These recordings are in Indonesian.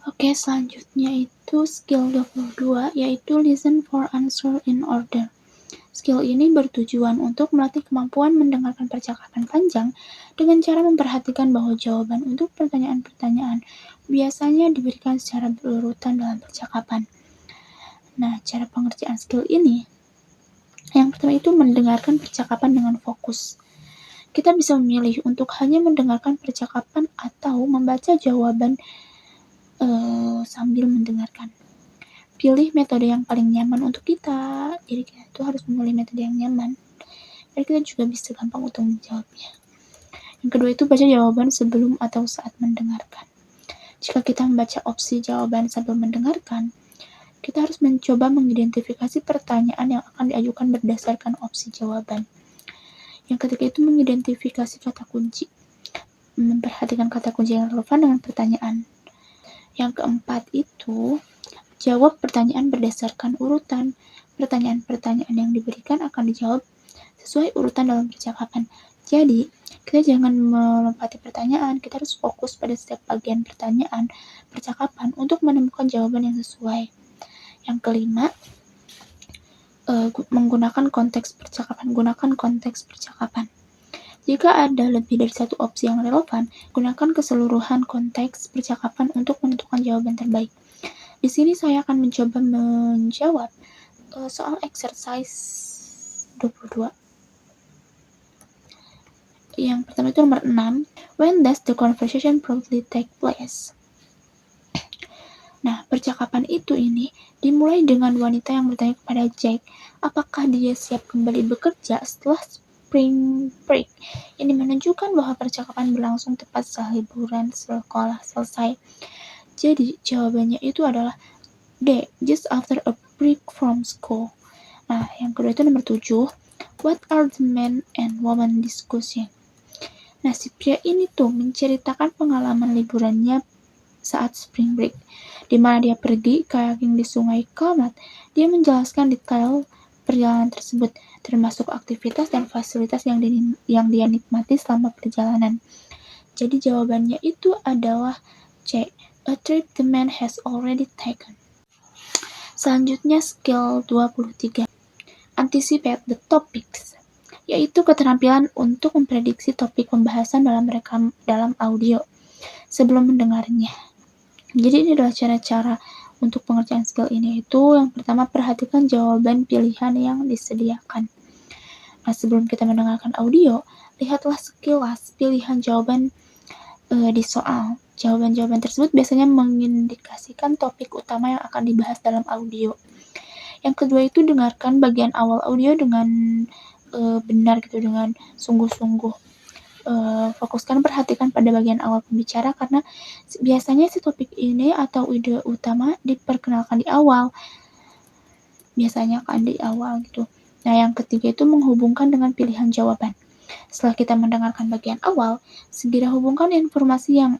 Oke, selanjutnya itu skill 22, yaitu listen for answer in order. Skill ini bertujuan untuk melatih kemampuan mendengarkan percakapan panjang dengan cara memperhatikan bahwa jawaban untuk pertanyaan-pertanyaan biasanya diberikan secara berurutan dalam percakapan. Nah, cara pengerjaan skill ini, yang pertama itu mendengarkan percakapan dengan fokus. Kita bisa memilih untuk hanya mendengarkan percakapan atau membaca jawaban sambil mendengarkan. Pilih metode yang paling nyaman untuk kita. Jadi kita itu harus memilih metode yang nyaman. Dan kita juga bisa gampang untuk menjawabnya. Yang kedua itu baca jawaban sebelum atau saat mendengarkan. Jika kita membaca opsi jawaban sambil mendengarkan, kita harus mencoba mengidentifikasi pertanyaan yang akan diajukan berdasarkan opsi jawaban. Yang ketiga itu mengidentifikasi kata kunci. Memperhatikan kata kunci yang relevan dengan pertanyaan. Yang keempat itu jawab pertanyaan berdasarkan urutan. Pertanyaan-pertanyaan yang diberikan akan dijawab sesuai urutan dalam percakapan. Jadi, kita jangan melompati pertanyaan, kita harus fokus pada setiap bagian pertanyaan, percakapan untuk menemukan jawaban yang sesuai. Yang kelima, menggunakan konteks percakapan. Gunakan konteks percakapan. Jika ada lebih dari satu opsi yang relevan, gunakan keseluruhan konteks percakapan untuk menentukan jawaban terbaik. Di sini saya akan mencoba menjawab soal exercise 22. Yang pertama itu nomor 6. When does the conversation probably take place? Nah, percakapan ini dimulai dengan wanita yang bertanya kepada Jack, apakah dia siap kembali bekerja setelah spring break. Ini menunjukkan bahwa percakapan berlangsung tepat setelah liburan sekolah selesai. Jadi, jawabannya itu adalah D, just after a break from school. Nah, yang kedua itu nomor 7. What are the man and woman discussing? Nah, si pria ini tuh menceritakan pengalaman liburannya saat spring break, di mana dia pergi kayaking di sungai Kalmat. Dia menjelaskan detail perjalanan tersebut, termasuk aktivitas dan fasilitas yang dia nikmati selama perjalanan. Jadi jawabannya itu adalah C, a trip the man has already taken. Selanjutnya skill 23, anticipate the topics, yaitu keterampilan untuk memprediksi topik pembahasan dalam audio sebelum mendengarnya. Jadi ini adalah cara-cara untuk pengerjaan skill ini. Itu yang pertama, perhatikan jawaban pilihan yang disediakan. Nah, sebelum kita mendengarkan audio, lihatlah sekilas pilihan jawaban di soal. Jawaban-jawaban tersebut biasanya mengindikasikan topik utama yang akan dibahas dalam audio. Yang kedua itu dengarkan bagian awal audio dengan benar gitu, dengan sungguh-sungguh. Fokuskan perhatikan pada bagian awal pembicara karena biasanya si topik ini atau ide utama diperkenalkan di awal. Biasanya kan di awal gitu. Nah, yang ketiga itu menghubungkan dengan pilihan jawaban. Setelah kita mendengarkan bagian awal, segera hubungkan informasi yang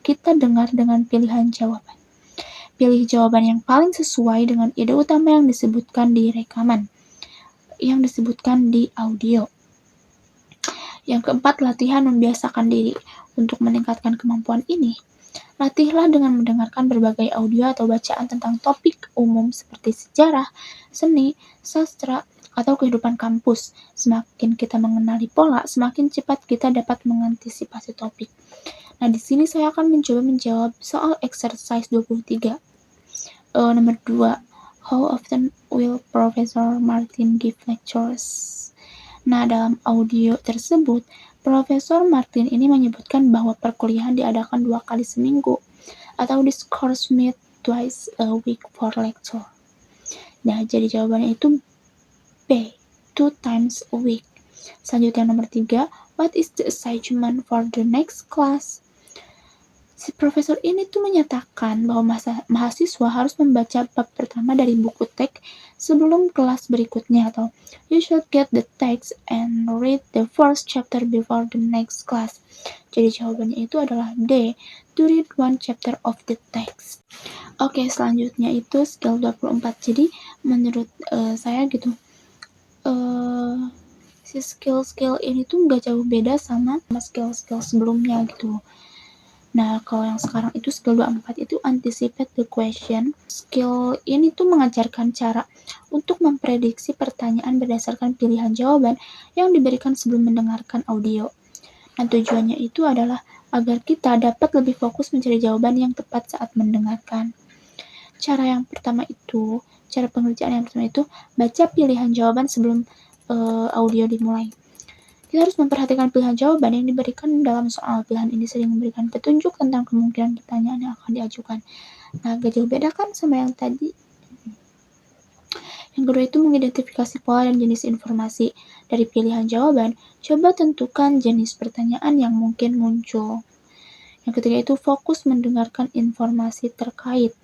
kita dengar dengan pilihan jawaban. Pilih jawaban yang paling sesuai dengan ide utama yang disebutkan di rekaman, yang disebutkan di audio. Yang keempat, latihan membiasakan diri. Untuk meningkatkan kemampuan ini, latihlah dengan mendengarkan berbagai audio atau bacaan tentang topik umum seperti sejarah, seni, sastra, atau kehidupan kampus. Semakin kita mengenali pola, semakin cepat kita dapat mengantisipasi topik. Nah, di sini saya akan mencoba menjawab soal exercise 23. Nomor 2. How often will Professor Martin give lectures? Nah, dalam audio tersebut, Profesor Martin ini menyebutkan bahwa perkuliahan diadakan 2 kali seminggu, atau this course meet twice a week for lecture. Nah, jadi jawabannya itu B, 2 times a week. Selanjutnya nomor 3, what is the assignment for the next class? Si profesor ini tuh menyatakan bahwa mahasiswa harus membaca bab pertama dari buku teks sebelum kelas berikutnya, atau you should get the text and read the first chapter before the next class. Jadi jawabannya itu adalah D, to read one chapter of the text. Oke, selanjutnya itu skill 24. Jadi menurut saya gitu, si skill-skill ini tuh nggak jauh beda sama skill-skill sebelumnya gitu. Nah, kalau yang sekarang itu skill 24 itu anticipate the question. Skill ini tuh mengajarkan cara untuk memprediksi pertanyaan berdasarkan pilihan jawaban yang diberikan sebelum mendengarkan audio. Nah, tujuannya itu adalah agar kita dapat lebih fokus mencari jawaban yang tepat saat mendengarkan. Cara pengerjaan yang pertama itu baca pilihan jawaban sebelum audio dimulai. Kita harus memperhatikan pilihan jawaban yang diberikan dalam soal. Pilihan ini sering memberikan petunjuk tentang kemungkinan pertanyaan yang akan diajukan. Nah, agak jauh beda kan sama yang tadi. Yang kedua itu mengidentifikasi pola dan jenis informasi. Dari pilihan jawaban, coba tentukan jenis pertanyaan yang mungkin muncul. Yang ketiga itu fokus mendengarkan informasi terkait.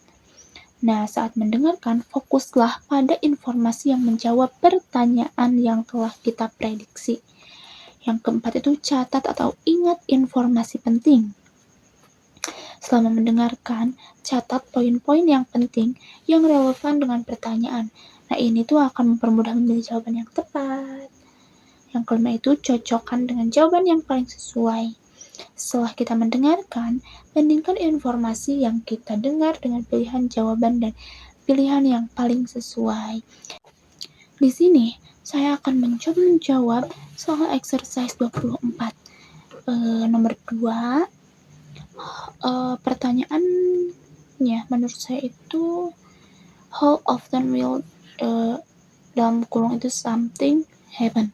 Nah, saat mendengarkan, fokuslah pada informasi yang menjawab pertanyaan yang telah kita prediksi. Yang keempat itu catat atau ingat informasi penting. Selama mendengarkan, catat poin-poin yang penting yang relevan dengan pertanyaan. Nah, ini tuh akan mempermudah memilih jawaban yang tepat. Yang kelima itu cocokkan dengan jawaban yang paling sesuai. Setelah kita mendengarkan, bandingkan informasi yang kita dengar dengan pilihan jawaban dan pilihan yang paling sesuai. Di sini, saya akan mencoba menjawab soal exercise 24. Nomor 2, pertanyaannya menurut saya itu how often will dalam kurung itu something happen.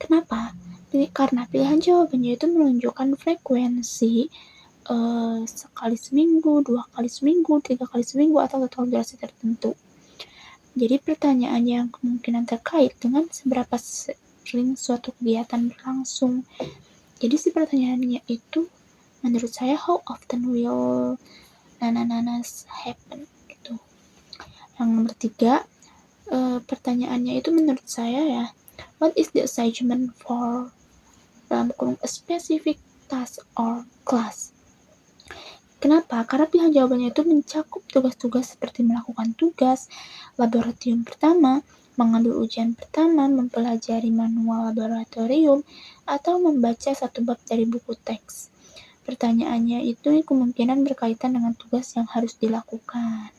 Kenapa? Karena pilihan jawabannya itu menunjukkan frekuensi sekali seminggu, 2 kali seminggu, 3 kali seminggu, atau total durasi tertentu. Jadi pertanyaannya yang kemungkinan terkait dengan seberapa sering suatu kegiatan berlangsung. Jadi si pertanyaannya itu menurut saya how often will happen gitu. Yang nomor 3, pertanyaannya itu menurut saya ya, what is the assignment for dalam kurung a specific task or class. Kenapa? Karena pilihan jawabannya itu mencakup tugas-tugas seperti melakukan tugas laboratorium pertama, mengambil ujian pertama, mempelajari manual laboratorium, atau membaca satu bab dari buku teks. Pertanyaannya itu kemungkinan berkaitan dengan tugas yang harus dilakukan.